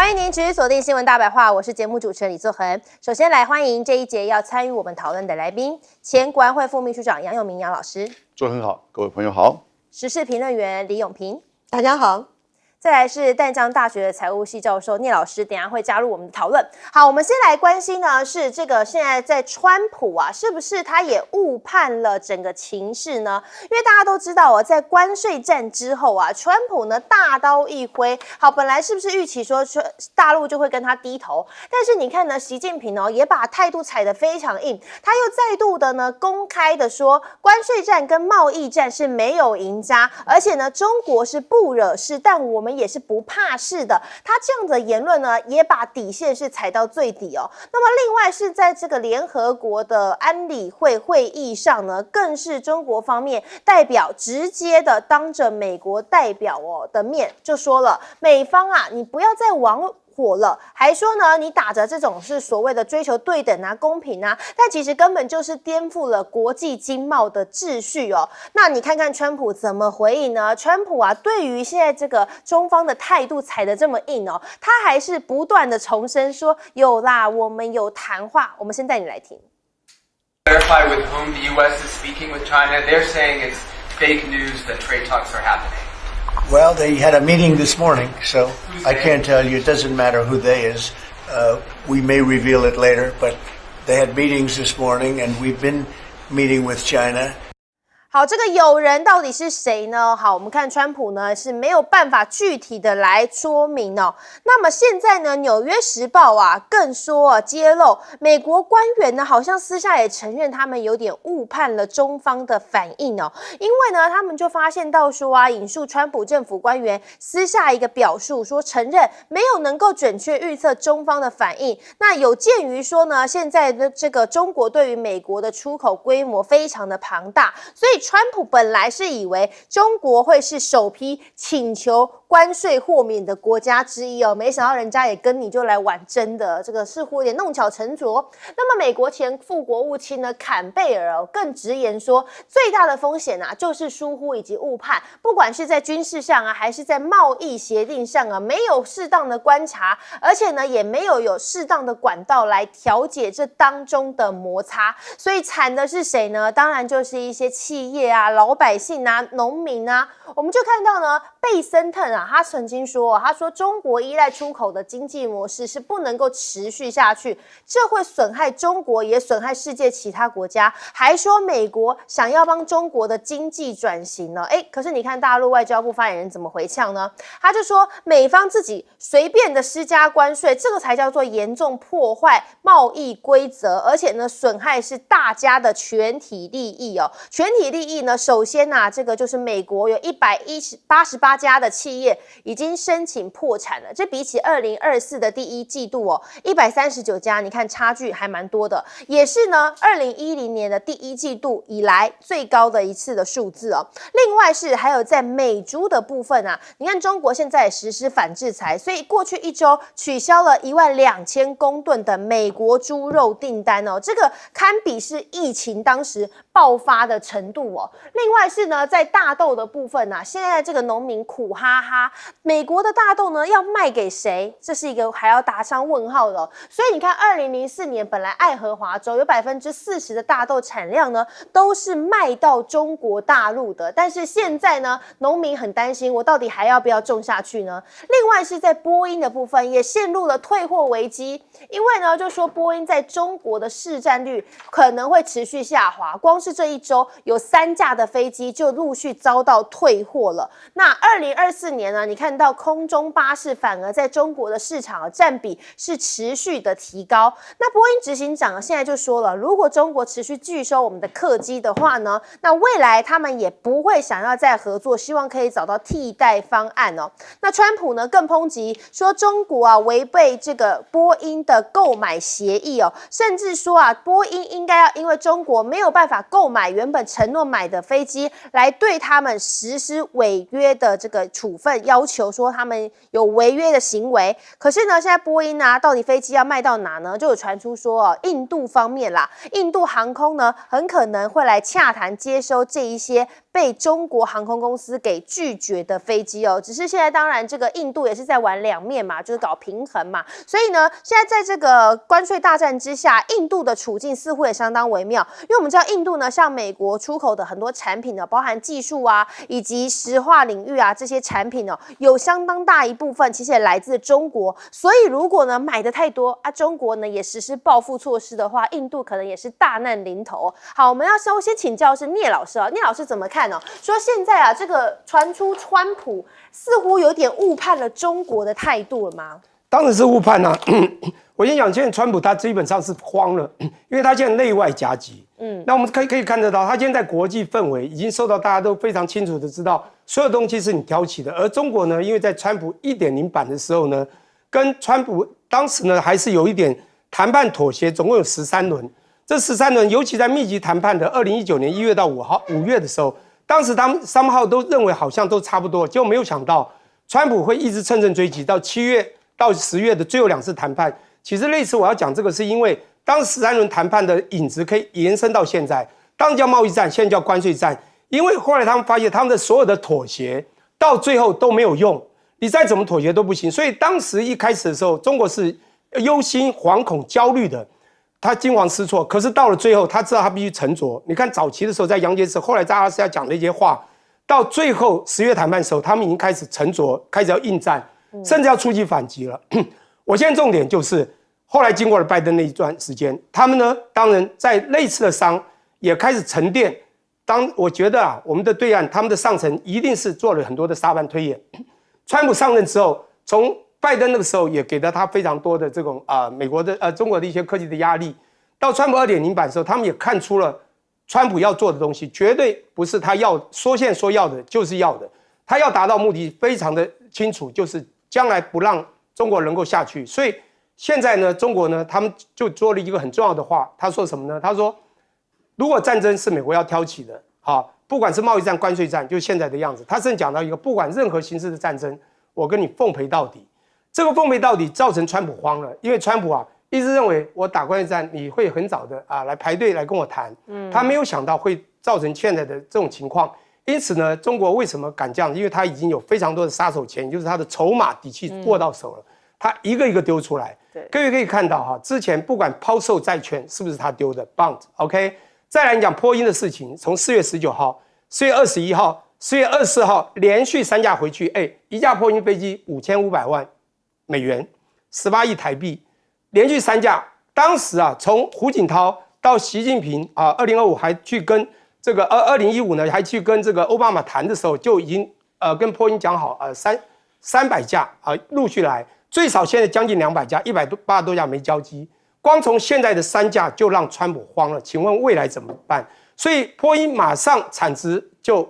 欢迎您持续锁定新闻大白话，我是节目主持人李作恒。首先来欢迎这一节要参与我们讨论的来宾，前国安会副秘书长杨永明杨老师。作恒好，各位朋友好。时事评论员李永平，大家好。再来是淡江大学的财务系教授聂老师，等一下会加入我们的讨论。好，我们先来关心呢是这个现在在川普啊，是不是他也误判了整个情势呢？因为大家都知道哦，在关税战之后啊，川普呢大刀一挥，好，本来是不是预期说大陆就会跟他低头？但是你看呢，习近平哦也把态度踩得非常硬，他又再度的呢公开的说，关税战跟贸易战是没有赢家，而且呢中国是不惹事，但我们也是不怕事的。他这样的言论呢，也把底线是踩到最底哦。那么另外是在这个联合国的安理会会议上呢，更是中国方面代表直接的当着美国代表的面就说了，美方啊，你不要再玩火了，还说呢，你打着这种是所谓的追求对等啊、公平啊，但其实根本就是颠覆了国际经贸的秩序哦。那你看看川普怎么回应呢？川普啊，对于现在这个中方的态度踩得这么硬哦，他还是不断的重申说有啦，我们有谈话。我们先带你来听。Clarify with whom the U.S. is speaking with China. They're saying it's fake news that trade talks are happening.Well, they had a meeting this morning, so I can't tell you. It doesn't matter who they is. We may reveal it later, but they had meetings this morning, and we've been meeting with China.好，这个友人到底是谁呢？好，我们看川普呢是没有办法具体的来说明哦。那么现在呢，《纽约时报》啊更说啊揭露，美国官员呢好像私下也承认他们有点误判了中方的反应哦。因为呢，他们就发现到说啊，引述川普政府官员私下一个表述说，承认没有能够准确预测中方的反应。那有鉴于说呢，现在的这个中国对于美国的出口规模非常的庞大，所以川普本来是以为中国会是首批请求关税豁免的国家之一哦，没想到人家也跟你就来玩真的，这个似乎有点弄巧成拙。那么美国前副国务卿呢坎贝尔更直言说，最大的风险啊就是疏忽以及误判，不管是在军事上啊，还是在贸易协定上啊，没有适当的观察，而且呢也没有适当的管道来调解这当中的摩擦，所以惨的是谁呢？当然就是一些企业啊、老百姓啊、农民啊。我们就看到呢，贝森特啊，他曾经说，他说中国依赖出口的经济模式是不能够持续下去，这会损害中国，也损害世界其他国家。还说美国想要帮中国的经济转型呢，可是你看大陆外交部发言人怎么回呛呢？他就说美方自己随便的施加关税，这个才叫做严重破坏贸易规则，而且呢，损害是大家的全体利益哦。全体利益呢，首先啊，这个就是美国有188家的企业已经申请破产了，这比起2024的第一季度哦，139家，你看差距还蛮多的，也是呢2010年的第一季度以来最高的一次的数字哦。另外是还有在美猪的部分啊，你看中国现在也实施反制裁，所以过去一周取消了12000公吨的美国猪肉订单哦，这个堪比是疫情当时爆发的程度哦。另外是呢，在大豆的部分啊，现在这个农民苦哈哈，美国的大豆呢要卖给谁？这是一个还要打上问号的哦。所以你看，2004年本来爱荷华州有40%的大豆产量呢，都是卖到中国大陆的，但是现在呢，农民很担心，我到底还要不要种下去呢？另外是在波音的部分也陷入了退货危机，因为呢，就说波音在中国的市占率可能会持续下滑，光是这一周有3架的飞机就陆续遭到退货了。那2024年呢，你看到空中巴士反而在中国的市场占比是持续的提高。那波音执行长现在就说了，如果中国持续拒收我们的客机的话呢，那未来他们也不会想要再合作，希望可以找到替代方案哦。那川普呢更抨击说中国啊违背这个波音的购买协议哦，甚至说啊波音应该要因为中国没有办法购买原本承诺买的飞机，来对他们实施违约的的这个处分，要求说他们有违约的行为。可是呢，现在波音啊，到底飞机要卖到哪呢？就有传出说印度方面啦，印度航空呢很可能会来洽谈接收这一些被中国航空公司给拒绝的飞机哦。只是现在当然这个印度也是在玩两面嘛，就是搞平衡嘛。所以呢，现在在这个关税大战之下，印度的处境似乎也相当微妙。因为我们知道印度呢，向美国出口的很多产品呢，包含技术啊，以及石化领域啊这些产品呢，有相当大一部分其实也来自中国。所以如果呢买的太多啊，中国呢也实施报复措施的话，印度可能也是大难临头。好，我们要先请教是聂老师啊，聂老师怎么看呢？说现在啊，这个传出川普似乎有点误判了中国的态度了吗？当然是误判啊！我先讲，现在川普他基本上是慌了，因为他现在内外夹击。那我们可以看得到，他现在国际氛围已经受到大家都非常清楚的知道，所有东西是你挑起的。而中国呢，因为在川普 1.0 版的时候呢，跟川普当时呢还是有一点谈判妥协，总共有13轮。这13轮，尤其在密集谈判的2019年1月到5月的时候，当时他们3号都认为好像都差不多，结果没有想到川普会一直乘胜追击，到7月到10月的最后2次谈判。其实类似我要讲这个，是因为当13轮谈判的影子可以延伸到现在，当时叫贸易战，现在叫关税战。因为后来他们发现，他们的所有的妥协到最后都没有用，你再怎么妥协都不行。所以当时一开始的时候，中国是忧心、惶恐、焦虑的，他惊惶失措。可是到了最后，他知道他必须沉着。你看早期的时候在杨洁篪，后来在阿拉斯加讲的一些话，到最后10月谈判的时候，他们已经开始沉着，开始要应战，甚至要出击反击了。我现在重点就是，后来经过了拜登那一段时间，他们呢，当然在类似的伤也开始沉淀。我觉得啊，我们的对岸他们的上层一定是做了很多的沙盘推演。川普上任之后，从拜登那个时候也给了他非常多的这种美国的中国的一些科技的压力。到川普2.0版的时候，他们也看出了川普要做的东西绝对不是他要说要的就是要的，他要达到目的非常的清楚，就是将来不让中国能够下去。所以现在呢，中国呢，他们就说了一个很重要的话，他说什么呢？他说，如果战争是美国要挑起的，不管是贸易战、关税战，就现在的样子，他甚至讲到一个，不管任何形式的战争，我跟你奉陪到底。这个奉陪到底造成川普慌了，因为川普啊一直认为我打关税战，你会很早的来排队来跟我谈，他没有想到会造成现在的这种情况。因此呢，中国为什么敢这样？因为他已经有非常多的杀手钳，就是他的筹码底气握到手了。他一个一个丢出来，各位可以看到之前不管抛售债券是不是他丢的 bond，OK， 再来讲波音的事情，从4月19号、4月21号、4月24号连续3架回去，一架波音飞机5500万美元，18亿台币，连续3架。当时从胡锦涛到习近平2025还去跟这个2015呢，还去跟这个奥巴马谈的时候，就已经跟波音讲好300架陆续来。最少现在将近200架，180多架没交机，光从现在的3架就让川普慌了。请问未来怎么办？所以波音马上产值就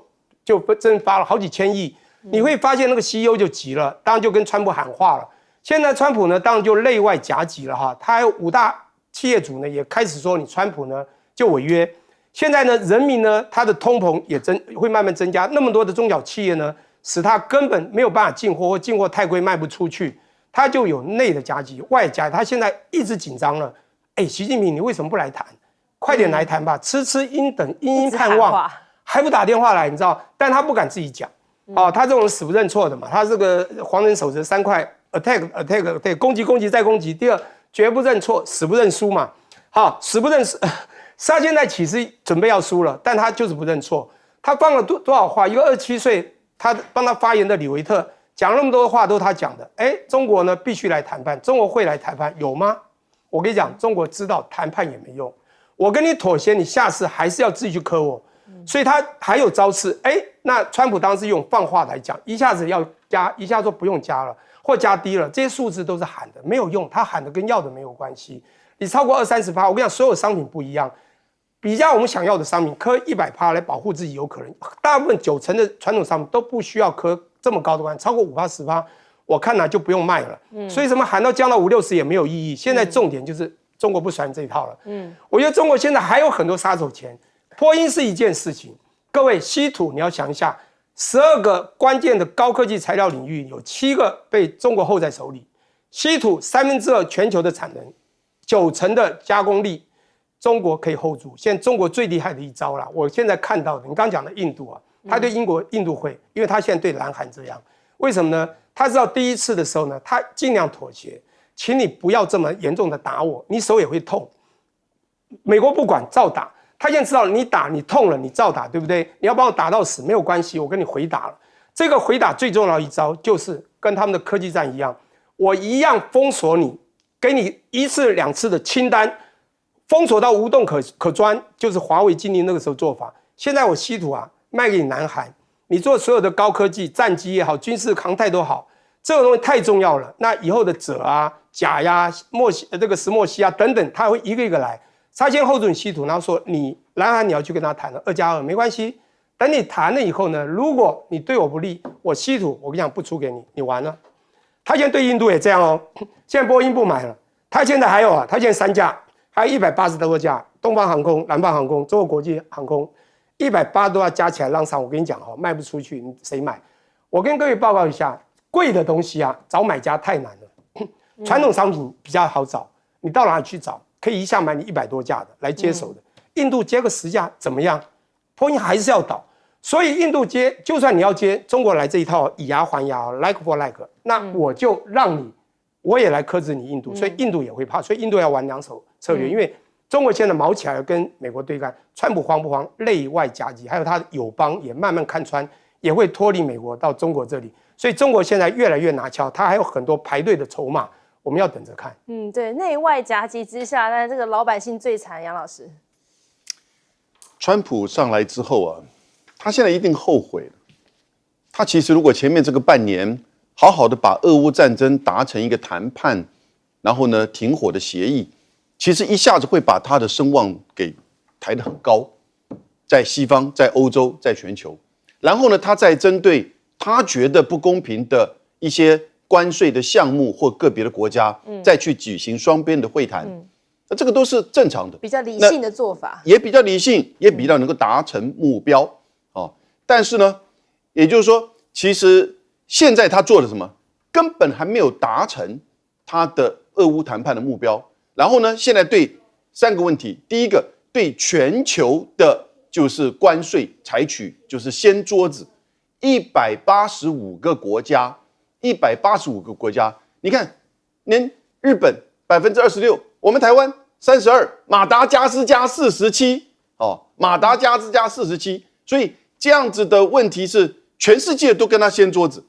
蒸发了好几千亿，你会发现那个 CEO 就急了，当然就跟川普喊话了。现在川普呢，当然就内外夹击了他还有5大企业主呢也开始说你川普呢就违约。现在呢，人民呢他的通膨也会慢慢增加，那么多的中小企业呢，使他根本没有办法进货，或进货太贵卖不出去。他就有内的夹击，外夹，他现在一直紧张了。习近平，你为什么不来谈？快点来谈吧！痴应等，殷盼望，还不打电话来，你知道？但他不敢自己讲，他这种人死不认错的嘛。他这个黄人守则3块 ，attack， 攻击再攻击。第2，绝不认错，死不认输嘛。死不认输，他现在其实准备要输了，但他就是不认错。他放了多少话？一个27岁，他帮他发言的李维特。讲那么多话都是他讲的，中国呢必须来谈判，中国会来谈判，有吗？我跟你讲，中国知道谈判也没用，我跟你妥协，你下次还是要自己去磕我，所以他还有招式。那川普当时用放话来讲，一下子要加，一下说不用加了，或加低了，这些数字都是喊的，没有用，他喊的跟要的没有关系。你超过20-30%，我跟你讲，所有商品不一样，比较我们想要的商品，磕100%来保护自己有可能，大部分90%的传统商品都不需要磕这么高的关，超过5%-10%，我看就不用卖了。所以什么喊到降到50-60%也没有意义。现在重点就是中国不喜欢这一套了。我觉得中国现在还有很多杀手钳。波音是一件事情，各位稀土你要想一下， 12个关键的高科技材料领域，有7个被中国hold在手里。稀土2/3全球的产能，90%的加工力，中国可以 hold 住。现在中国最厉害的一招啦，我现在看到的，你刚讲的印度啊，他对印度会，因为他现在对南韩这样，为什么呢？他知道第一次的时候呢，他尽量妥协，请你不要这么严重的打我，你手也会痛。美国不管，照打。他现在知道你打你痛了，你照打，对不对？你要把我打到死没有关系，我跟你回打了。这个回打最重要的一招就是跟他们的科技战一样，我一样封锁你，给你1次2次的清单，封锁到无洞可钻，就是华为、金陵那个时候做法。现在我稀土啊卖给你南韩，你做所有的高科技战机也好，军事航太都好，这个东西太重要了。那以后的锗啊、钾呀、这个石墨烯啊等等，它会一个一个来。他先 hold 住你稀土，然后说你南韩你要去跟他谈了，2+2没关系。等你谈了以后呢，如果你对我不利，我稀土我跟你讲不出给你，你完了。他现在对印度也这样哦，现在波音不买了，他现在还有啊，他现在3架，还有180多架，东方航空、南方航空、中国国际航空，180多架加起来浪上，我跟你讲哦，卖不出去，你谁买？我跟各位报告一下，贵的东西啊，找买家太难了，传统商品比较好找，你到哪里去找？可以一下买你100多架的来接手的，印度接个10架怎么样？波音还是要倒，所以印度接，就算你要接，中国来这一套以牙还牙 ，like for like， 那我就让你，我也来克制你印度，所以印度也会怕，所以印度要玩2手策略，因为中国现在毛起来了，跟美国对干，川普慌不慌？内外夹击，还有他的友邦也慢慢看穿，也会脱离美国到中国这里，所以中国现在越来越拿翘，他还有很多排队的筹码。我们要等着看。对，内外夹击之下，但这个老百姓最惨。杨老师，川普上来之后啊，他现在一定后悔了。他其实如果前面这个半年好好的把俄乌战争达成一个谈判，然后呢停火的协议，其实一下子会把他的声望给抬得很高，在西方、在欧洲、在全球。然后呢，他再针对他觉得不公平的一些关税的项目或个别的国家，再去举行双边的会谈，那这个都是正常的，比较理性的做法，也比较理性，也比较能够达成目标哦。但是呢，也就是说，其实现在他做了什么，根本还没有达成他的俄乌谈判的目标。然后呢，现在对3个问题，第一个对全球的就是关税采取就是掀桌子，185个国家。185个国家，你看，连日本26%，我们台湾32%，马达加斯加47%，马达加斯加47%，所以这样子的问题是全世界都跟他掀桌子。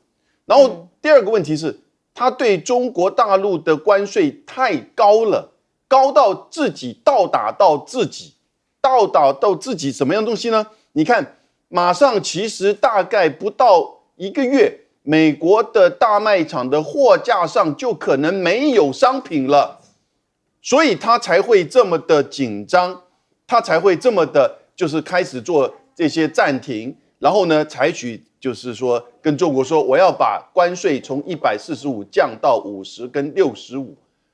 然后第2个问题是，他对中国大陆的关税太高了，高到自己倒打到自己什么样东西呢？你看，马上其实大概不到1个月。美国的大卖场的货架上就可能没有商品了，所以他才会这么的紧张，他才会这么的，就是开始做这些暂停，然后呢，采取就是说跟中国说，我要把关税从145降到50跟65，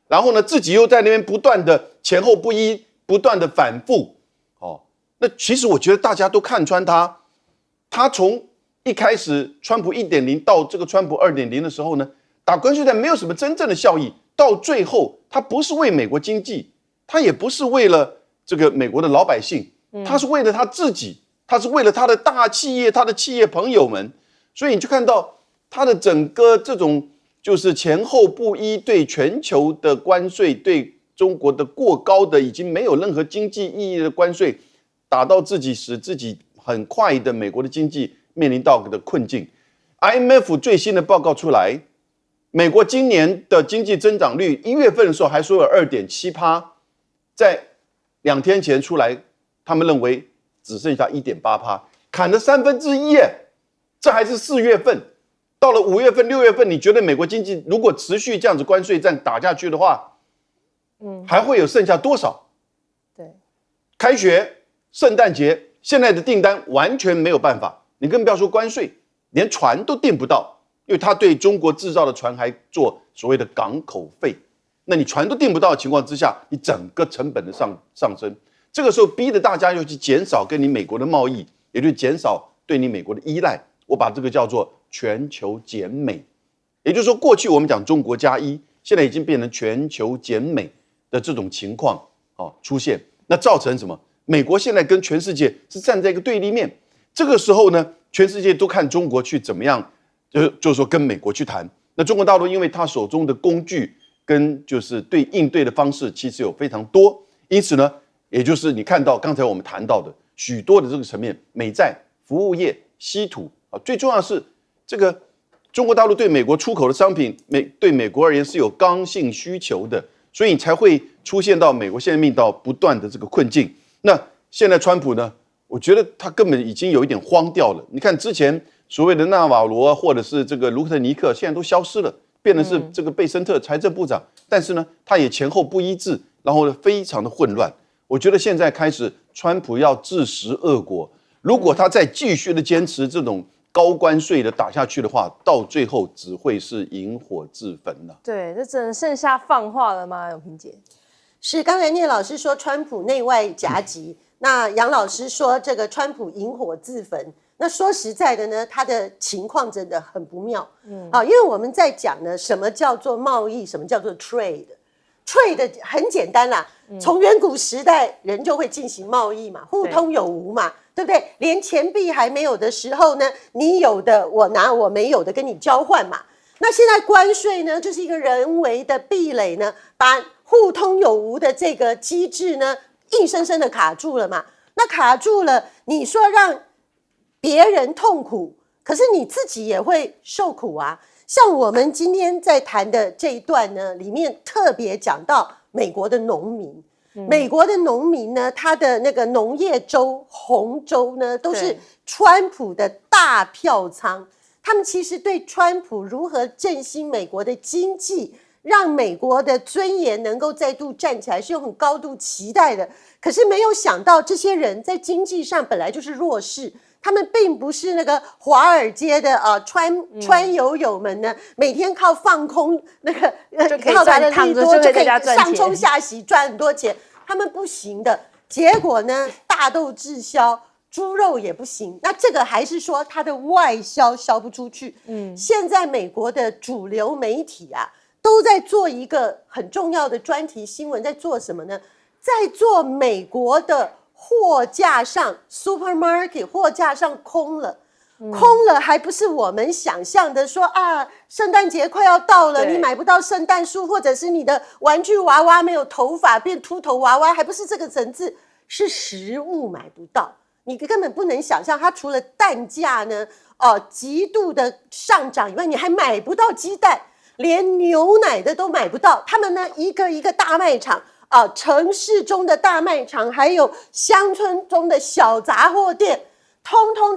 然后呢，自己又在那边不断的前后不一，不断的反复，那其实我觉得大家都看穿他从一开始川普 1.0 到这个川普 2.0 的时候呢，打关税战没有什么真正的效益，到最后他不是为美国经济，他也不是为了这个美国的老百姓，他是为了他自己，他是为了他的大企业，他的企业朋友们，所以你就看到他的整个这种就是前后不一，对全球的关税，对中国的过高的已经没有任何经济意义的关税，打到自己，使自己很快的美国的经济面临到的困境。 IMF 最新的报告出来，美国今年的经济增长率1月份的时候还说有 2.7%， 在2天前出来，他们认为只剩下 1.8%， 砍了1/3耶，这还是4月份。到了5月份、6月份，你觉得美国经济如果持续这样子关税战打下去的话，还会有剩下多少？对，开学、圣诞节，现在的订单完全没有办法，你更不要说关税，连船都订不到，因为他对中国制造的船还做所谓的港口费，那你船都订不到的情况之下，你整个成本的上升，这个时候逼得大家又去减少跟你美国的贸易，也就是减少对你美国的依赖。我把这个叫做全球减美。也就是说，过去我们讲中国+1，现在已经变成全球减美的这种情况出现，那造成什么？美国现在跟全世界是站在一个对立面。这个时候呢，全世界都看中国去怎么样，就是说跟美国去谈。那中国大陆因为他手中的工具跟就是应对的方式其实有非常多，因此呢，也就是你看到刚才我们谈到的许多的这个层面，美债、服务业、稀土最重要的是这个中国大陆对美国出口的商品，对美国而言是有刚性需求的，所以才会出现到美国现在面到不断的这个困境。那现在川普呢？我觉得他根本已经有一点荒掉了。你看之前所谓的纳瓦罗或者是这个卢特尼克，现在都消失了，变成是这个贝森特财政部长。但是呢，他也前后不一致，然后呢非常的混乱。我觉得现在开始，川普要自食恶果。如果他再继续的坚持这种高关税的打下去的话，到最后只会是引火自焚了。对，这只能剩下放话了吗？永平姐，是刚才聂老师说川普内外夹击。那杨老师说这个川普引火自焚，那说实在的呢，他的情况真的很不妙。因为我们在讲呢，什么叫做贸易，什么叫做 trade 很简单啦，从远古时代人就会进行贸易嘛，互通有无嘛，对不对？连钱币还没有的时候呢，你有的我拿，我没有的跟你交换嘛。那现在关税呢，就是一个人为的壁垒呢，把互通有无的这个机制呢，硬生生的卡住了嘛。那卡住了，你说让别人痛苦，可是你自己也会受苦啊。像我们今天在谈的这一段呢，里面特别讲到美国的农民。美国的农民呢，他的那个农业州、红州呢，都是川普的大票仓。他们其实对川普如何振兴美国的经济，让美国的尊严能够再度站起来，是有很高度期待的。可是没有想到，这些人在经济上本来就是弱势，他们并不是那个华尔街的川友友们呢，每天靠放空那个靠他的利多就可以上冲下洗赚很多钱，他们不行的。结果呢，大豆滞销。猪肉也不行，那这个还是说它的外销销不出去。现在美国的主流媒体啊，都在做一个很重要的专题新闻，在做什么呢？在做美国的货架上 supermarket 货架上空了，还不是我们想象的说啊，圣诞节快要到了，你买不到圣诞树，或者是你的玩具娃娃没有头发变秃头娃娃，还不是这个层次，是食物买不到。你根本不能想象，它除了蛋价呢，极度的上涨以外，你还买不到鸡蛋，连牛奶的都买不到。他们呢，一个一个大卖场城市中的大卖场，还有乡村中的小杂货店，通通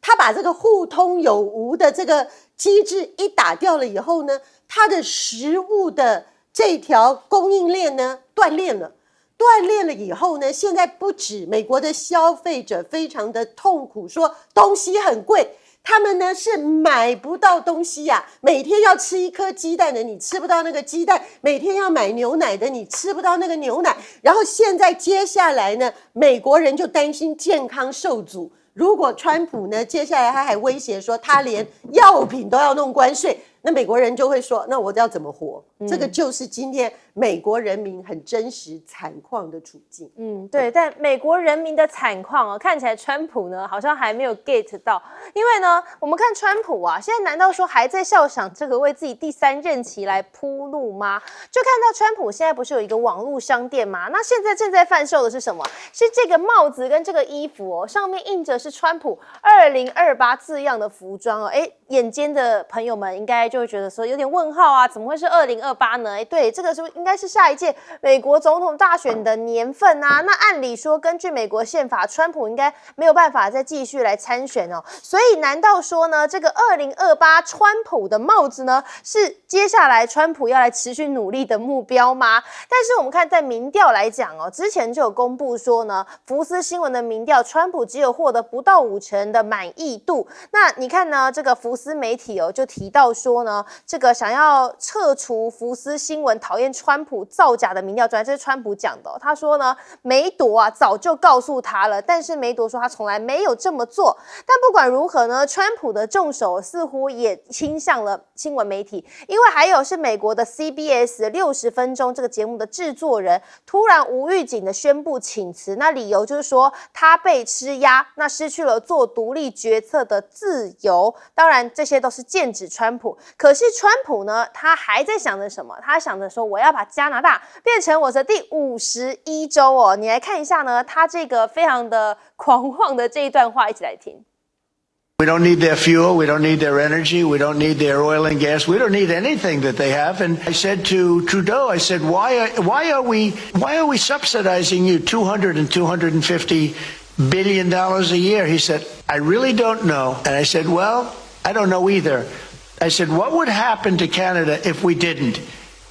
他把这个互通有无的这个机制一打掉了以后呢，它的食物的这条供应链呢断裂了以后呢，现在不止美国的消费者非常的痛苦，说东西很贵，他们呢是买不到东西呀。每天要吃一颗鸡蛋的，你吃不到那个鸡蛋；每天要买牛奶的，你吃不到那个牛奶。然后现在接下来呢，美国人就担心健康受阻。如果川普呢，接下来他还威胁说他连药品都要弄关税，那美国人就会说，那我要怎么活？这个就是今天美国人民很真实惨况的处境。对，但美国人民的惨况看起来川普呢好像还没有 get 到，因为呢，我们看川普啊，现在难道说还在笑想这个为自己第3任期来铺路吗？就看到川普现在不是有一个网络商店吗？那现在正在贩售的是什么？是这个帽子跟这个衣服上面印着是川普2028字样的服装眼尖的朋友们应该就会觉得说有点问号啊，怎么会是2028呢？对，这个是应该是下一届美国总统大选的年份啊。那按理说，根据美国宪法，川普应该没有办法再继续来参选所以难道说呢，这个2028川普的帽子呢，是接下来川普要来持续努力的目标吗？但是我们看在民调来讲之前就有公布说呢，福斯新闻的民调，川普只有获得不到50%的满意度。那你看呢，这个福斯媒体就提到说说呢，这个想要撤除福斯新闻讨厌川普造假的民调专家，这是川普讲的哦。他说呢，梅朵啊早就告诉他了，但是梅朵说他从来没有这么做。但不管如何呢，川普的重手似乎也倾向了新闻媒体，因为还有是美国的 CBS 60分钟这个节目的制作人突然无预警的宣布请辞，那理由就是说他被施压，那失去了做独立决策的自由。当然这些都是剑指川普，可是川普呢，他还在想着什么？他想着说我要把加拿大变成我的第51州哦。你来看一下呢，他这个非常的狂妄的这一段话，一起来听。We don't need their fuel. We don't need their energy. We don't need their oil and gas. We don't need anything that they have. And I said to Trudeau, I said, why are we subsidizing you $200 and $250 billion a year? He said, I really don't know. And I said, well, I don't know either. I said, what would happen to Canada if we didn't?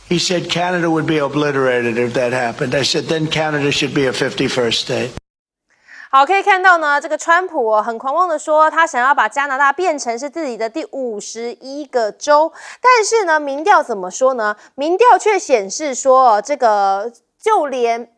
He said, Canada would be obliterated if that happened. I said, then Canada should be a 51st state. 好，可以看到呢，这个川普很狂妄的说，他想要把加拿大变成是自己的第51个州，但是呢，民调怎么说呢？民调却显示说，这个就连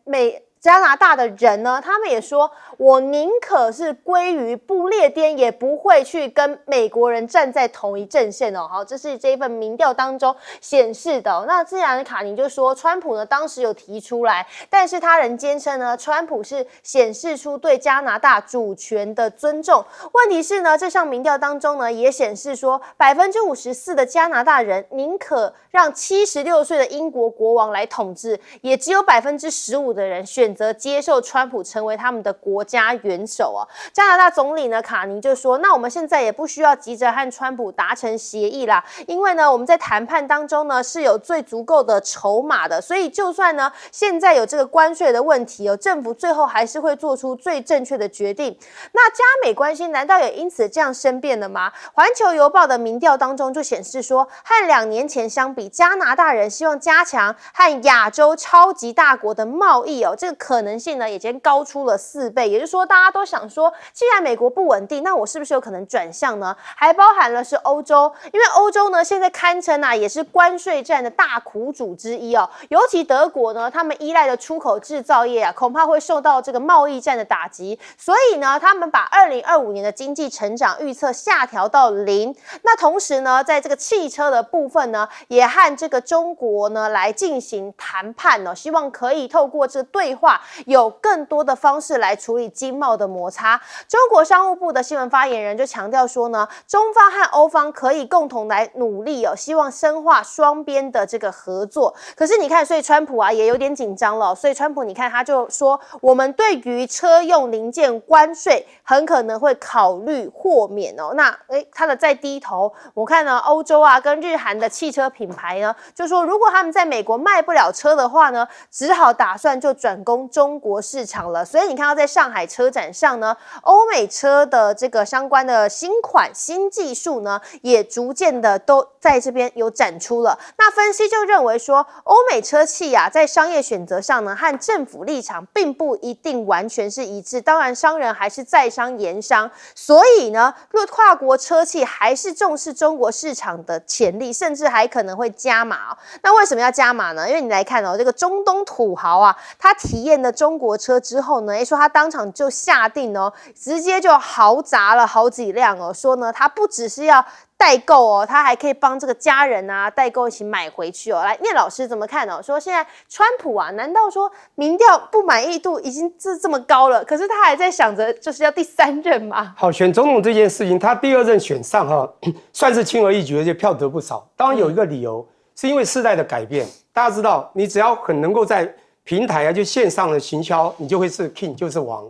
加拿大的人呢，他们也说，我宁可是归于不列颠，也不会去跟美国人站在同一阵线哦。好，这是这一份民调当中显示的哦。那自然卡宁就说，川普呢当时有提出来，但是他仍坚称呢，川普是显示出对加拿大主权的尊重。问题是呢，这项民调当中呢，也显示说，54%的加拿大人宁可让76岁的英国国王来统治，也只有15%的人选择接受川普成为他们的国家元首哦。加拿大总理呢卡尼就说，那我们现在也不需要急着和川普达成协议啦，因为呢我们在谈判当中呢是有最足够的筹码的，所以就算呢现在有这个关税的问题哦，政府最后还是会做出最正确的决定。那加美关系难道也因此这样生变了吗？环球邮报的民调当中就显示说，和2年前相比，加拿大人希望加强和亚洲超级大国的贸易哦，这个可能性呢已经高出了4倍，也就是说大家都想说，既然美国不稳定，那我是不是有可能转向呢？还包含了是欧洲，因为欧洲呢现在堪称也是关税战的大苦主之一哦，尤其德国呢，他们依赖的出口制造业恐怕会受到这个贸易战的打击，所以呢他们把2025年的经济成长预测下调到0。那同时呢，在这个汽车的部分呢，也和这个中国呢来进行谈判哦，希望可以透过这个对话，有更多的方式来处理经贸的摩擦。中国商务部的新闻发言人就强调说呢，中方和欧方可以共同来努力哦，希望深化双边的这个合作。可是你看，所以川普也有点紧张了，所以川普你看他就说，我们对于车用零件关税很可能会考虑豁免哦。那他的再低头，我看呢欧洲跟日韩的汽车品牌呢，就说如果他们在美国卖不了车的话呢，只好打算就转攻中国市场了。所以你看到在上海车展上呢，欧美车的这个相关的新款新技术呢，也逐渐的都在这边有展出了。那分析就认为说，欧美车企在商业选择上呢，和政府立场并不一定完全是一致。当然，商人还是在商言商，所以呢，跨国车企还是重视中国市场的潜力，甚至还可能会加码哦。那为什么要加码呢？因为你来看这个中东土豪他体验了中国车之后呢，说他当场就下定直接就豪砸了好几辆哦，说呢他不只是要代购哦，他还可以帮这个家人代购一起买回去哦。来，念老师怎么看哦？说现在川普难道说民调不满意度已经这么高了，可是他还在想着就是要第3任吗？好，选总统这件事情，他第2任选上算是轻而易举，而且票得不少。当然有一个理由，是因为世代的改变。大家知道，你只要很能够在平台就线上的行销，你就会是 king， 就是王。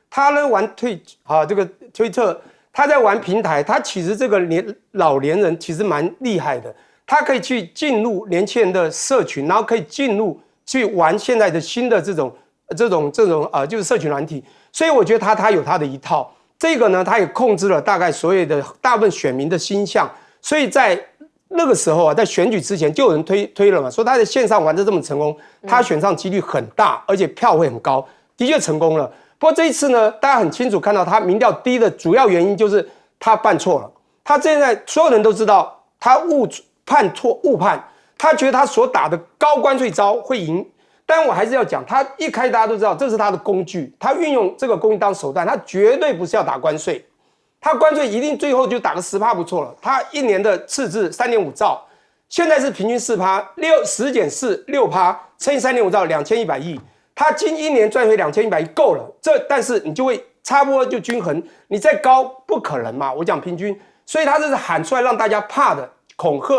他呢玩这个推特。他在玩平台，他其实这个老年人其实蛮厉害的，他可以去进入年轻人的社群，然后可以进入去玩现在的新的这种就是社群软体，所以我觉得他有他的一套。这个呢，他也控制了大概所有的大部分选民的心向，所以在那个时候在选举之前就有人推了嘛，说他在线上玩得这么成功，他选上几率很大，而且票会很高，的确成功了。不过这一次呢，大家很清楚看到他民调低的主要原因就是他犯错了。他现在所有人都知道他判错误判，他觉得他所打的高关税招会赢。但我还是要讲，他一开大家都知道这是他的工具，他运用这个工具当手段，他绝对不是要打关税，他关税一定最后就打个10%不错了。他一年的赤字3.5兆，现在是平均4%，10减4 6%，乘以3.5兆2100亿，他近一年赚回2100亿够了。但是你就会差不多就均衡，你再高不可能嘛。我讲平均，所以他这是喊出来让大家怕的恐吓。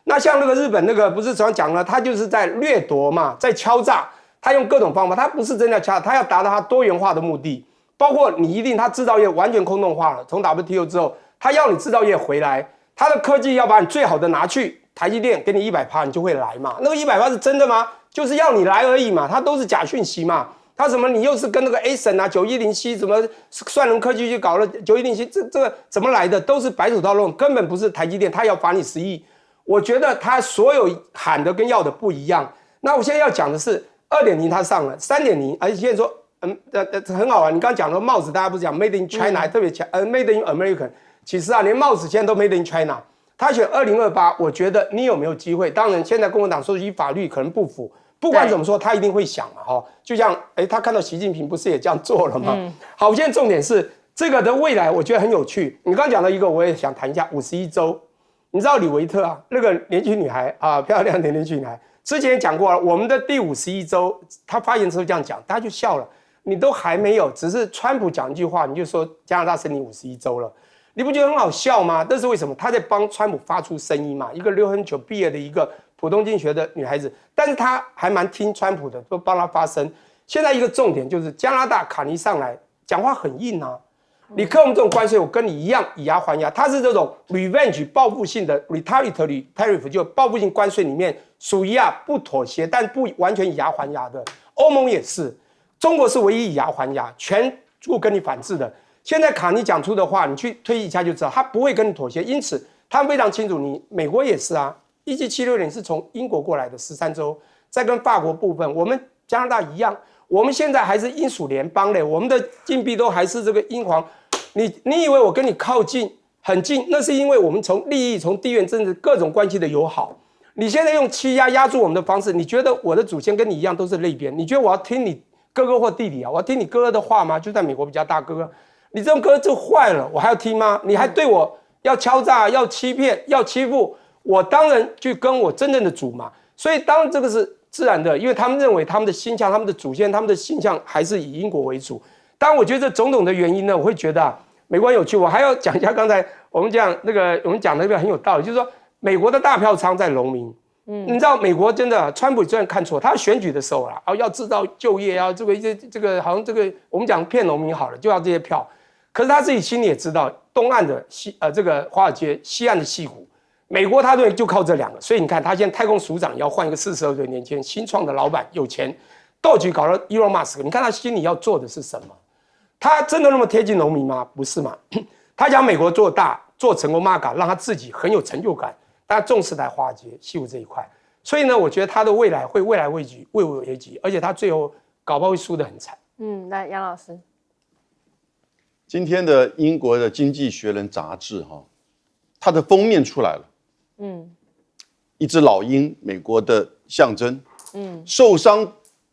那像那个日本那个不是常讲了，他就是在掠夺嘛，在敲诈，他用各种方法，他不是真的敲诈，他要达到他多元化的目的，包括你一定他制造业完全空洞化了，从 WTO 之后，他要你制造业回来，他的科技要把你最好的拿去，台积电给你100%，你就会来嘛，那个100%是真的吗？就是要你来而已嘛，他都是假讯息嘛，他什么你又是跟那个 ASML 啊9107什么算能科技去搞了9107，这个怎么来的？都是白手套弄，根本不是台积电，他要罚你10亿。我觉得他所有喊的跟要的不一样。那我现在要讲的是2.0，他上了3.0，而且现在说，很好玩。你刚刚讲的帽子，大家不是讲 Made in China，还特别强，Made in American。其实啊，连帽子现在都 Made in China。他选2028，我觉得你有没有机会？当然，现在共和党说依法律可能不符，不管怎么说，他一定会想嘛，哈。就像他看到习近平不是也这样做了吗？好，现在重点是这个的未来，我觉得很有趣。你刚刚讲到一个，我也想谈一下51州。你知道李维特啊，那个年轻女孩啊，漂亮的年轻女孩，之前也讲过了，我们的第51州，她发言时候这样讲，大家就笑了。你都还没有，只是川普讲一句话，你就说加拿大申请51州了，你不觉得很好笑吗？这是为什么？他在帮川普发出声音嘛，一个6很久毕业的一个普通经济学的女孩子，但是她还蛮听川普的，都帮她发声。现在一个重点就是加拿大卡尼上来讲话很硬啊。你扣我们这种关税，我跟你一样以牙还牙。它是这种 revenge 报复性的 retaliatory tariff， 就报复性关税里面属于不妥协，但不完全以牙还牙的。欧盟也是，中国是唯一以牙还牙，全部跟你反制的。现在卡尼讲出的话，你去推一下就知道，他不会跟你妥协。因此，他们非常清楚你，美国也是啊。1776年是从英国过来的13州，再跟法国部分，我们加拿大一样。我们现在还是英属联邦嘞，我们的禁币都还是这个英皇。你以为我跟你靠近很近，那是因为我们从利益、从地缘政治各种关系的友好。你现在用欺压住我们的方式，你觉得我的祖先跟你一样都是类边？你觉得我要听你哥哥或弟弟啊？我要听你哥哥的话吗？就在美国比较大哥哥，你这种哥哥就坏了，我还要听吗？你还对我要敲诈、要欺骗、要欺负，我当然去跟我真正的主嘛。所以当然这个是自然的，因为他们认为他们的形象、他们的祖先、他们的形象还是以英国为主。当然，我觉得这种种的原因呢，我会觉得美国很有趣。我还要讲一下刚才我们讲那个很有道理，就是说美国的大票仓在农民。你知道美国真的，川普虽然看错，他选举的时候啦，要制造就业啊，这个好像这个我们讲骗农民好了，就要这些票。可是他自己心里也知道，东岸的这个华尔街，西岸的矽谷。美国他对就靠这两个，所以你看他现在太空署长要换一个42岁年轻人，新创的老板有钱，斗局搞了 Elon Musk， 你看他心里要做的是什么？他真的那么贴近农民吗？不是嘛？他讲美国做大做成功 ，Maga 让他自己很有成就感，大家重视在华尔街、矽谷这一块。所以呢，我觉得他的未来会未来危局，畏危为急，而且他最后搞不好会输得很惨。来杨老师，今天的英国的《经济学人》杂志它的封面出来了。一只老鹰，美国的象征，受伤，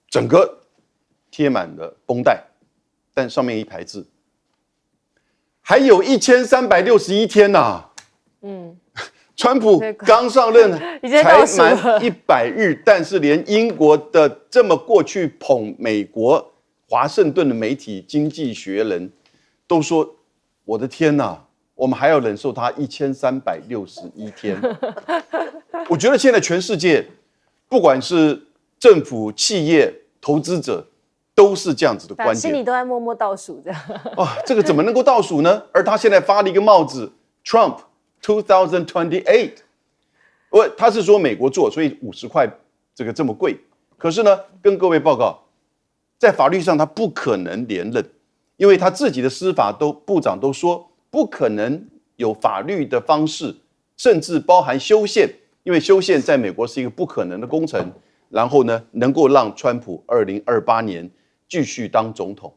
整个贴满了绷带，但上面一排字，还有1361天呐。川普刚上任才满100日，但是连英国的这么过去捧美国华盛顿的媒体《经济学人》都说：“我的天呐！”我们还要忍受它1361天。我觉得现在全世界，不管是政府、企业、投资者，都是这样子的观点，心里都在默默倒数这样。这个怎么能够倒数呢？而他现在发了一个帽子 ，Trump 2028，他是说美国做，所以50块这么贵。可是呢，跟各位报告，在法律上他不可能连任，因为他自己的司法部长都说。不可能有法律的方式，甚至包含修宪，因为修宪在美国是一个不可能的工程。然后呢，能够让川普2028年继续当总统。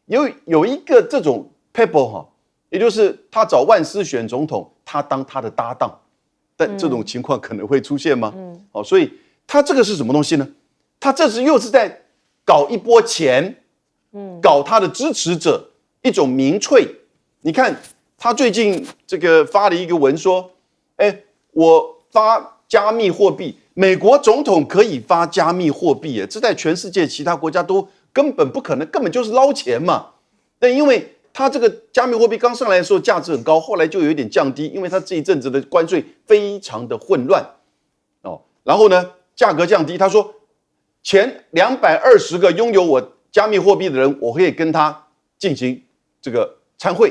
有一个这种 people 也就是他找万斯选总统，他当他的搭档，但这种情况可能会出现吗？所以他这个是什么东西呢？他这又是在搞一波钱，搞他的支持者一种民粹。你看他最近这个发了一个文说，我发加密货币，美国总统可以发加密货币，这在全世界其他国家都根本不可能，根本就是捞钱嘛。但因为他这个加密货币刚上来的时候价值很高，后来就有一点降低，因为他这一阵子的关税非常的混乱然后呢价格降低，他说前220个拥有我加密货币的人，我可以跟他进行这个参会，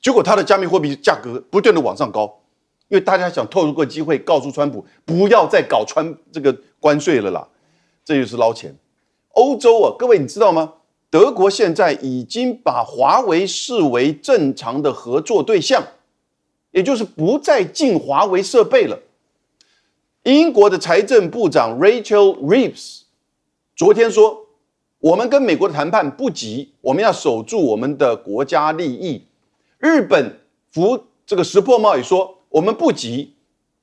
结果他的加密货币价格不断的往上高，因为大家想透过机会告诉川普不要再搞这个关税了啦，这就是捞钱。欧洲各位你知道吗？德国现在已经把华为视为正常的合作对象，也就是不再进华为设备了。英国的财政部长 Rachel Reeves 昨天说，我们跟美国的谈判不急，我们要守住我们的国家利益。日本这个石破茂也说，我们不急，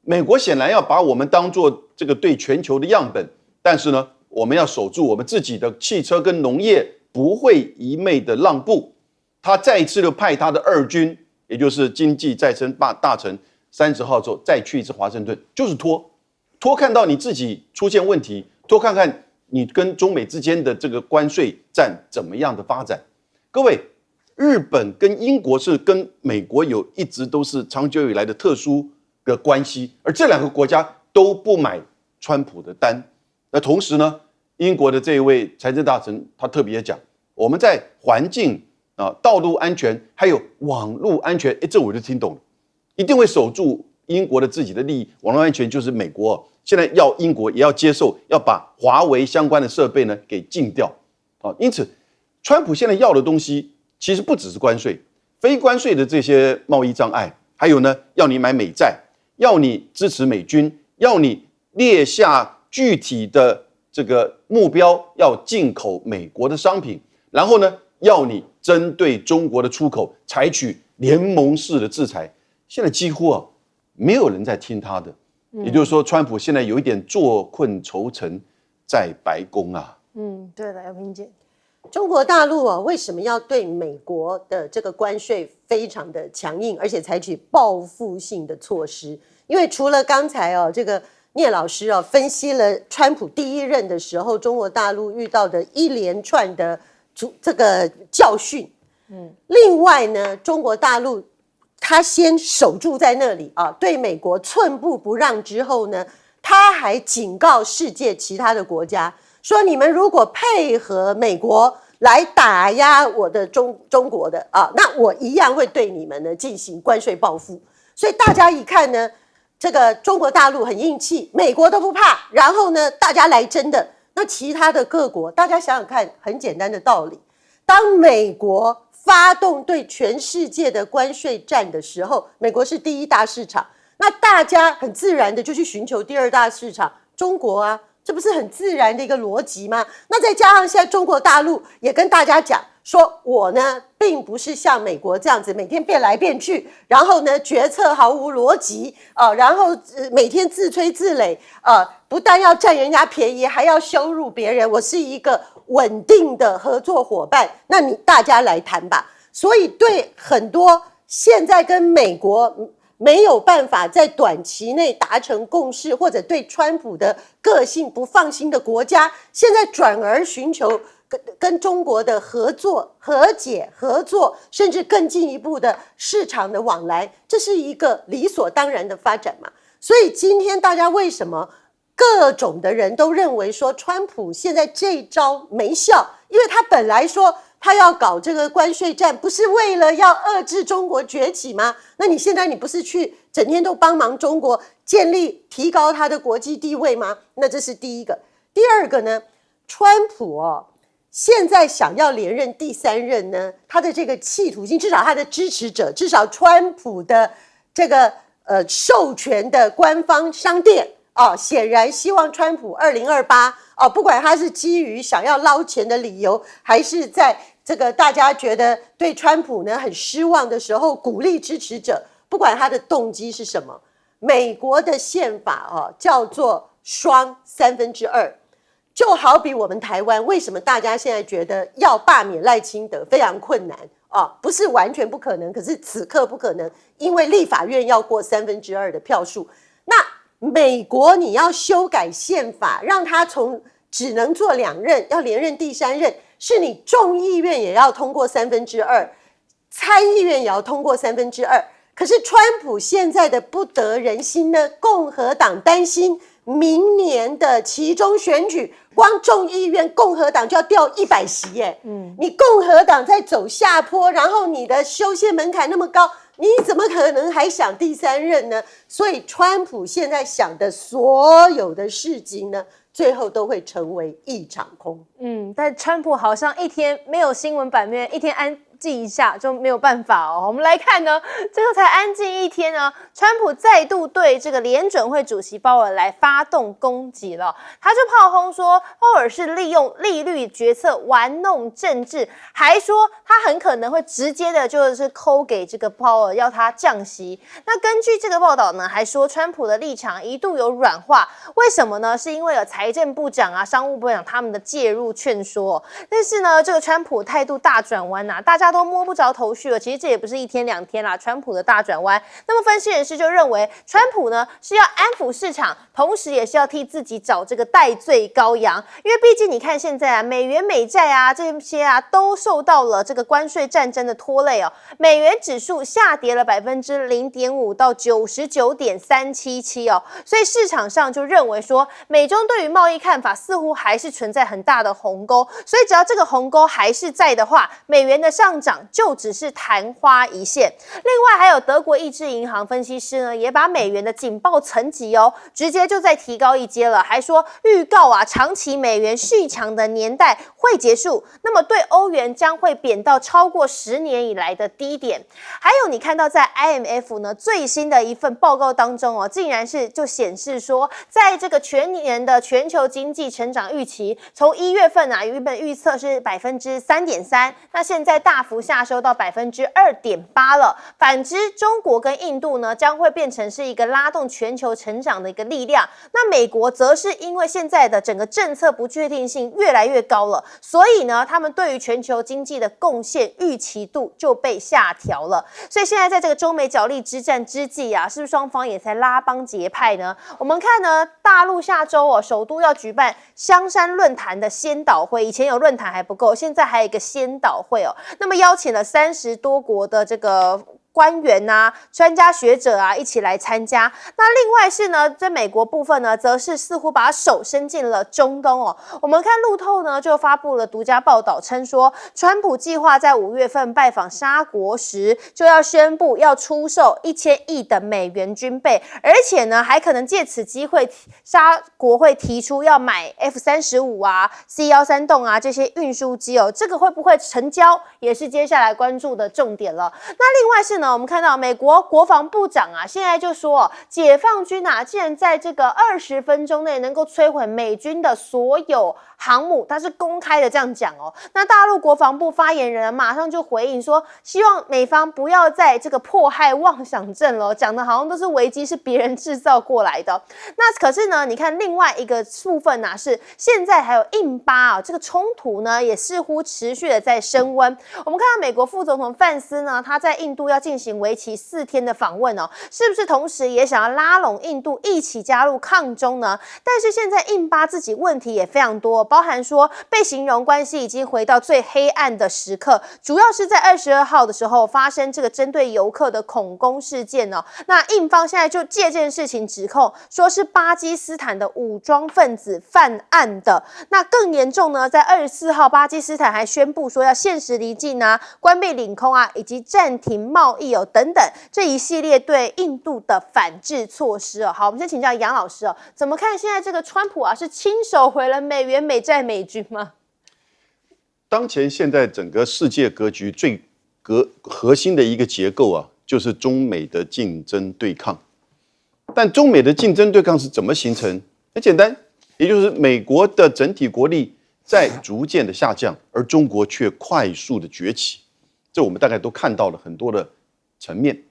美国显然要把我们当作这个对全球的样本，但是呢，我们要守住我们自己的汽车跟农业，不会一昧的让步。他再一次的派他的2军，也就是经济再生大臣30号之后再去一次华盛顿，就是拖看到你自己出现问题，拖看看你跟中美之间的这个关税战怎么样的发展。各位，日本跟英国是跟美国一直都是长久以来的特殊的关系，而这2个国家都不买川普的单。那同时呢，英国的这一位财政大臣他特别讲，我们在环境道路安全还有网络安全，这我就听懂了，一定会守住英国的自己的利益。网络安全就是美国现在要英国也要接受，要把华为相关的设备呢给禁掉因此川普现在要的东西其实不只是关税，非关税的这些贸易障碍，还有呢要你买美债，要你支持美军，要你列下具体的这个目标，要进口美国的商品，然后呢要你针对中国的出口采取联盟式的制裁。现在几乎没有人在听他的，也就是说川普现在有一点坐困愁城在白宫对的，姚萍姐，中国大陆为什么要对美国的这个关税非常的强硬，而且采取报复性的措施？因为除了刚才这个聂老师分析了川普第一任的时候，中国大陆遇到的一连串的这个教训，另外呢，中国大陆他先守住在那里对美国寸步不让之后呢，他还警告世界其他的国家说，你们如果配合美国来打压我的中国的那我一样会对你们呢进行关税报复。所以大家一看呢，这个中国大陆很硬气，美国都不怕，然后呢大家来真的，那其他的各国，大家想想看，很简单的道理，当美国发动对全世界的关税战的时候，美国是第一大市场，那大家很自然的就去寻求第2大市场中国这不是很自然的一个逻辑吗？那再加上现在中国大陆也跟大家讲说，我呢并不是像美国这样子每天变来变去，然后呢决策毫无逻辑然后每天自吹自擂不但要占人家便宜，还要羞辱别人，我是一个稳定的合作伙伴，那大家来谈吧。所以对很多现在跟美国没有办法在短期内达成共识，或者对川普的个性不放心的国家，现在转而寻求跟中国的合作、和解、合作，甚至更进一步的市场的往来，这是一个理所当然的发展嘛。所以今天大家为什么各种的人都认为说川普现在这一招没效？因为他本来说他要搞这个关税战，不是为了要遏制中国崛起吗？那你现在你不是去整天都帮忙中国建立、提高他的国际地位吗？那这是第一个。第二个呢，川普现在想要连任第3任呢，他的这个企图心，至少他的支持者，至少川普的这个授权的官方商店显然希望川普2028不管他是基于想要捞钱的理由，还是在这个大家觉得对川普呢很失望的时候鼓励支持者，不管他的动机是什么，美国的宪法叫做双2/3，就好比我们台湾为什么大家现在觉得要罢免赖清德非常困难不是完全不可能，可是此刻不可能，因为立法院要过2/3的票数。那美国你要修改宪法，让他从只能做2任，要连任第3任，是你众议院也要通过2/3，参议院也要通过2/3。可是川普现在的不得人心呢，共和党担心明年的期中选举，光众议院共和党就要掉100席耶。你共和党在走下坡，然后你的修宪门槛那么高，你怎么可能还想第3任呢？所以川普现在想的所有的事情呢，最后都会成为一场空。但川普好像一天没有新闻版面，一天安静一下就没有办法哦。我们来看呢，这个才安静一天呢，川普再度对这个联准会主席鲍尔来发动攻击了。他就炮轰说，鲍尔是利用利率决策玩弄政治，还说他很可能会直接的就是扣给这个鲍尔，要他降息。那根据这个报道呢，还说川普的立场一度有软化，为什么呢？是因为有财政部长啊、商务部长他们的介入劝说。但是呢，这个川普态度大转弯啊，大家都摸不着头绪了。其实这也不是1天2天啦，川普的大转弯。那么分析人士就认为，川普呢是要安抚市场，同时也是要替自己找这个代罪羔羊。因为毕竟你看现在啊，美元美债啊这些啊都受到了这个关税战争的拖累哦。美元指数下跌了0.5%到99.377哦，所以市场上就认为说，美中对于贸易看法似乎还是存在很大的鸿沟，所以只要这个鸿沟还是在的话，美元的上涨就只是昙花一现。另外还有德国意志银行分析师呢，也把美元的警报层级直接就再提高一阶了，还说预告啊，长期美元续强的年代会结束，那么对欧元将会贬到超过10年以来的低点。还有你看到在 IMF 呢最新的一份报告当中竟然是就显示说，在这个全年的全球经济成长预期，从1月份啊原本预测是3.3%，那现在大幅下修到2.8%了。反之，中国跟印度呢将会变成是一个拉动全球成长的一个力量。那美国则是因为现在的整个政策不确定性越来越高了，所以呢，他们对于全球经济的贡献预期度就被下调了。所以现在在这个中美角力之战之际啊，是不是双方也在拉帮结派呢？我们看呢，大陆下周首都要举办香山论坛的先导会，以前有论坛还不够，现在还有一个先导会那么邀请了30多国的这个官员啊、专家学者啊一起来参加。那另外是呢，在美国部分呢，则是似乎把手伸进了中东我们看路透呢就发布了独家报道，称说川普计划在5月份拜访沙国时，就要宣布要出售1000亿的美元军备，而且呢还可能借此机会，沙国会提出要买 F-35啊、C-13洞啊这些运输机这个会不会成交，也是接下来关注的重点了。那另外是呢，我们看到美国国防部长啊，现在就说解放军啊，竟然在这个20分钟内能够摧毁美军的所有航母，他是公开的这样讲那大陆国防部发言人马上就回应说，希望美方不要再这个迫害妄想症了，讲的好像都是危机是别人制造过来的。那可是呢，你看另外一个部分啊，是现在还有印巴这个冲突呢，也似乎持续的在升温。我们看到美国副总统范斯呢，他在印度要进行为期4天的访问是不是同时也想要拉拢印度一起加入抗中呢？但是现在印巴自己问题也非常多，包含说被形容关系已经回到最黑暗的时刻，主要是在22号的时候发生这个针对游客的恐攻事件那印方现在就借这件事情指控，说是巴基斯坦的武装分子犯案的。那更严重呢，在24号巴基斯坦还宣布说要限时离境啊、关闭领空啊，以及暂停贸易等等这一系列对印度的反制措施好，我们先请教杨老师怎么看现在这个川普是亲手毁了美元美债美军吗？当前现在整个世界格局最核心的一个结构就是中美的竞争对抗。但中美的竞争对抗是怎么形成？很简单，也就是美国的整体国力在逐渐的下降，而中国却快速的崛起。这我们大概都看到了很多的层面。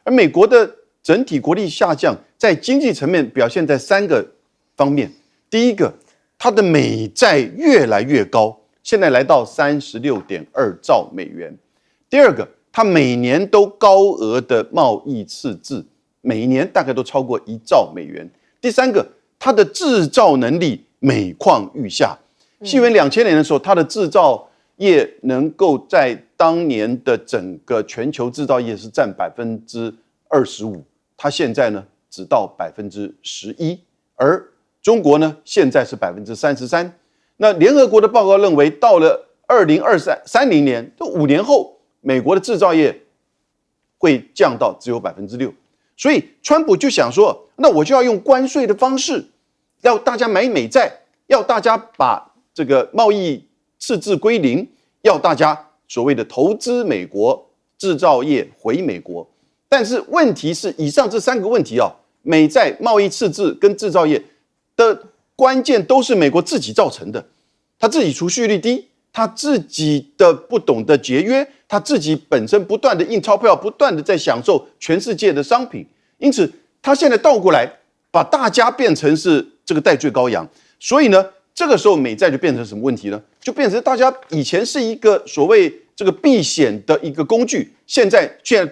而美国的整体国力下降，在经济层面表现在3个方面。第一个，它的美债越来越高，现在来到36.2兆美元。第二个，它每年都高额的贸易赤字，每一年大概都超过1兆美元。第三个，它的制造能力每况愈下。西元2000年的时候，它的制造业能够在当年的整个全球制造业是占25%，它现在呢只到11%，而中国呢现在是33%。那联合国的报告认为，到了2030年，都5年后，美国的制造业会降到只有6%。所以川普就想说，那我就要用关税的方式，要大家买美债，要大家把这个贸易赤字归零，要大家所谓的投资美国，制造业回美国。但是问题是，以上这3个问题啊，美债、贸易赤字跟制造业的关键都是美国自己造成的。他自己储蓄率低，他自己的不懂得节约，他自己本身不断的印钞票，不断的在享受全世界的商品，因此他现在倒过来把大家变成是这个代罪羔羊。所以呢，这个时候美债就变成什么问题呢？就变成大家以前是一个所谓这个避险的一个工具，现在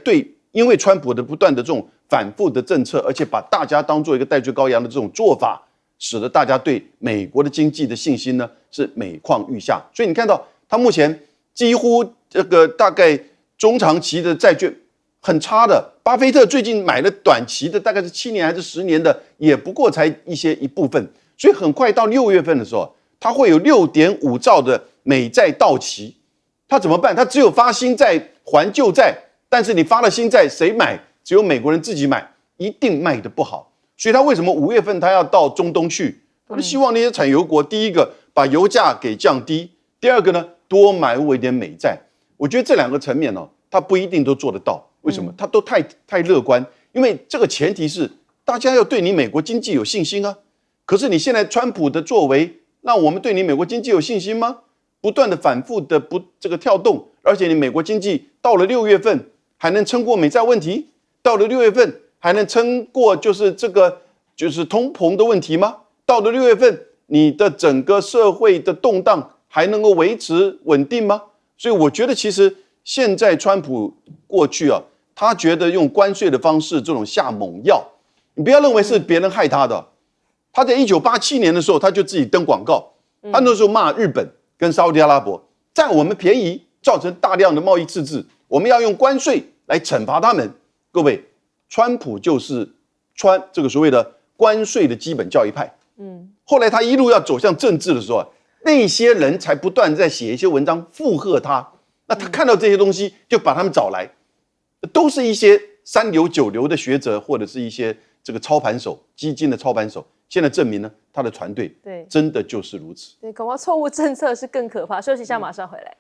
对，因为川普的不断的这种反复的政策，而且把大家当做一个代罪羔羊的这种做法，使得大家对美国的经济的信心呢是每况愈下。所以你看到他目前几乎这个大概中长期的债券很差的，巴菲特最近买了短期的，大概是7年还是10年的，也不过才一部分。所以很快到6月份的时候，他会有6.5兆的美债到期，他怎么办？他只有发新债还旧债，但是你发了新债谁买？只有美国人自己买，一定卖得不好。所以他为什么5月份他要到中东去？他就希望那些产油国，第一个把油价给降低，第二个呢多买我一点美债。我觉得这2个层面呢，他不一定都做得到。为什么？他都太乐观，因为这个前提是大家要对你美国经济有信心啊。可是你现在川普的作为，让我们对你美国经济有信心吗？不断的反复的这个跳动，而且你美国经济到了6月份还能撑过美债问题？到了6月份还能撑过就是通膨的问题吗？到了6月份，你的整个社会的动荡还能够维持稳定吗？所以我觉得其实现在川普过去啊，他觉得用关税的方式这种下猛药，你不要认为是别人害他的。他在1987年的时候，他就自己登广告，他那时候骂日本跟沙烏地阿拉伯占我们便宜，造成大量的贸易赤字，我们要用关税来惩罚他们。各位，川普就是这个所谓的关税的基本教义派。后来他一路要走向政治的时候，那些人才不断在写一些文章附和他。那他看到这些东西，就把他们找来，都是一些3流9流的学者，或者是一些这个操盘手，基金的操盘手。现在证明呢，他的团队真的就是如此。对，恐怕错误政策是更可怕。休息一下，马上回来。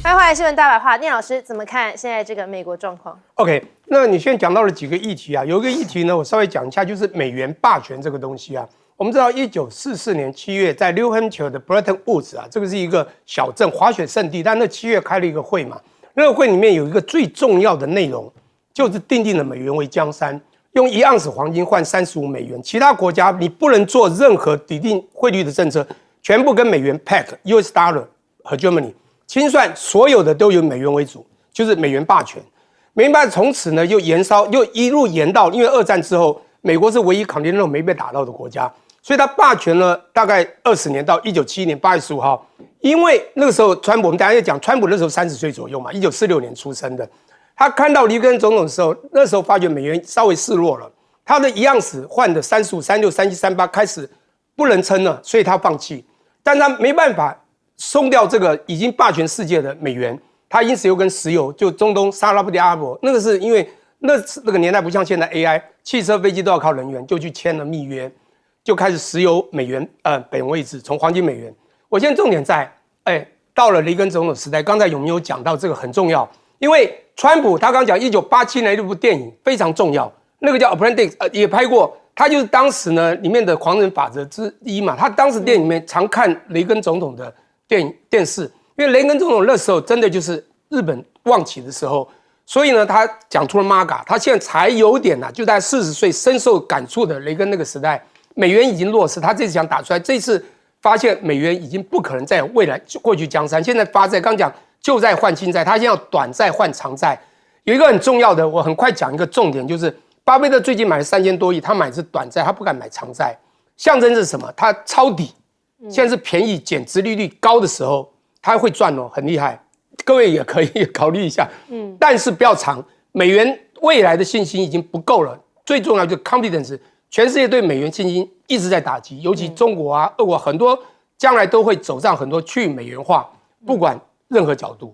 欢迎回来，新闻大白话，聂老师怎么看现在这个美国状况 ？OK， 那你现在讲到了几个议题啊？有一个议题呢，我稍微讲一下，就是美元霸权这个东西啊。我们知道，1944年7月，在 New Hampshire 的 Bretton Woods 啊，这个是一个小镇滑雪胜地，但那7月开了一个会嘛，那个会里面有一个最重要的内容，就是订定了美元为江山，用1盎司黄金换35美元，其他国家你不能做任何抵定汇率的政策，全部跟美元 peg US dollar 和 Germany 清算，所有的都由美元为主，就是美元霸权。美元霸权从此呢又一路延到，因为2战之后，美国是唯一 continental 没被打到的国家。所以他霸权了大概20年，到1971年8月15号，因为那个时候川普，我们等一下要讲，川普那时候30岁左右嘛，1946年出生的，他看到里根总统的时候，那时候发觉美元稍微示弱了，他的1盎司换的35、36、37、38开始不能撑了，所以他放弃，但他没办法松掉这个已经霸权世界的美元，他因此又跟石油，就中东沙烏地阿拉伯，那个是因为那个年代不像现在 AI， 汽车、飞机都要靠能源，就去签了密约。就开始石油美元本位制，从黄金美元。我现在重点在，到了雷根总统时代，刚才有没有讲到这个很重要？因为川普他刚讲1987年那部电影非常重要，那个叫 Apprentice， 也拍过，他就是当时呢里面的狂人法则之一嘛。他当时电影里面常看雷根总统的电视，因为雷根总统那时候真的就是日本旺起的时候，所以呢他讲出了 MAGA， 他现在才有点就在40岁深受感触的雷根那个时代，美元已经弱势，他这次想打出来，这次发现美元已经不可能再有未来过去江山，现在发债，刚讲旧债换新债，他现在要短债换长债。有一个很重要的，我很快讲一个重点，就是巴菲特最近买了3000多亿，他买的是短债，他不敢买长债，象征是什么？他抄底，现在是便宜减殖利率高的时候，他会赚哦，很厉害。各位也可以考虑一下，但是不要长，美元未来的信心已经不够了，最重要就是 confidence， 全世界对美元信心一直在打击，尤其中国啊、俄国很多将来都会走上很多去美元化，不管任何角度。